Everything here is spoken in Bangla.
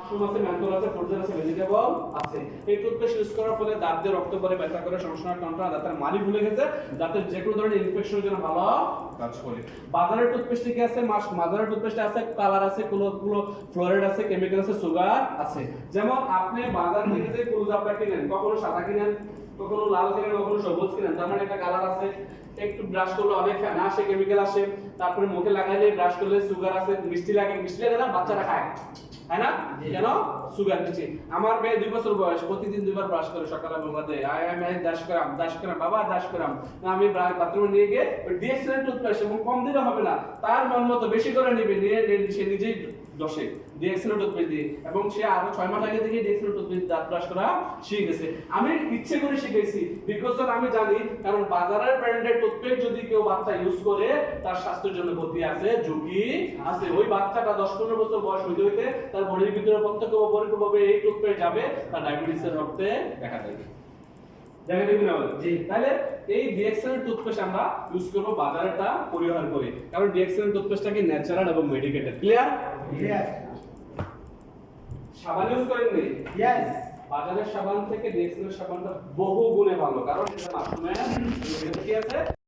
মাশরুম আছে, মেন্থল আছে, ফ্রোজেন আছে, ভেজিটেবল আছে। এই টুথপেস্ট ইউজ করার ফলে দাঁত দিয়ে রক্ত পড়ে, ব্যথা করে, সমস্যা কন্ট্রোল, দাঁতের মাড়ি ভুলে গেছে, দাঁতের যে কোনো ধরনের ইনফেকশনের জন্য ভালো কাজ করে। বাজারের টুথপেস্টে কি আছে? বাজারের টুথপেস্টে আছে কালার আছে, কোনো ফ্লোরাইড আছে, কেমিক্যাল আছে, সুগার আছে। যেমন আপনি বাজার থেকে যে ক্লোজআপটা কিনেন, কখনো সাদা কিনেন, কখনো লাল কিনেন, কখনো সবুজ কিনেন, তার মানে একটা কালার আছে। একটু ব্রাশ করলে অনেক ফেনা আসে, কেমিক্যাল আসে। তারপরে মুখে লাগাইলে ব্রাশ করলে সুগার আছে, মিষ্টি লাগে না বাচ্চারা খায়, তাই না? কেন? সুগার মিষ্টি। আমার মেয়ে 2 বছর বয়স, প্রতিদিন 2 বার ব্রাশ করে, সকালে বলবা দেয় আমি দাশ করাম বাবা, দাশ করাম। আমি বাথরুমে নিয়ে গিয়ে ডিএক্সএল টুথপেস্ট, এবং কম দিলে হবে না, তার মন মতো বেশি করে নিবে, নিয়ে সে নিজেই দশে ডিএক্সএল টুথপেস্ট দিয়ে, এবং সে আরো 6 মাস আগে থেকে ডিএক্সএল টুথপেস্ট দাঁত ব্রাশ করা শিখে গেছে। আমি ইচ্ছে করে শিখেছি, বিকজ আমি জানি, কারণ বাজারের ব্র্যান্ডের টুথপেস্ট যদি কেউ বাচ্চা ইউজ করে, তার স্বাস্থ্যের জন্য ক্ষতি আছে, ঝুঁকি আছে। ওই বাচ্চাটা 10-15 বছর বয়স হইতে হইতে তার বডির ভিতরে প্রত্যক্ষ বা পরোক্ষভাবে এই টুথপেস্ট যাবে, তার ডায়াবেটিসের রক্তে দেখা দেবে। দেখা দেবে না? জি। তাহলে এই ডিএক্সএল টুথপেস্ট আমরা ইউজ করব, বাজারেরটা পরিহার করে, কারণ ডিএক্সএল টুথপেস্টটা কি ন্যাচারাল এবং মেডিকেটেড। ক্লিয়ার? Yes. সাবান ইউজ করেন নি? Yes. বাজারের সাবান থেকে ডিএক্সএল সাবানটা বহু গুণে ভালো, কারণ এটা মাশরুমের কি আছে?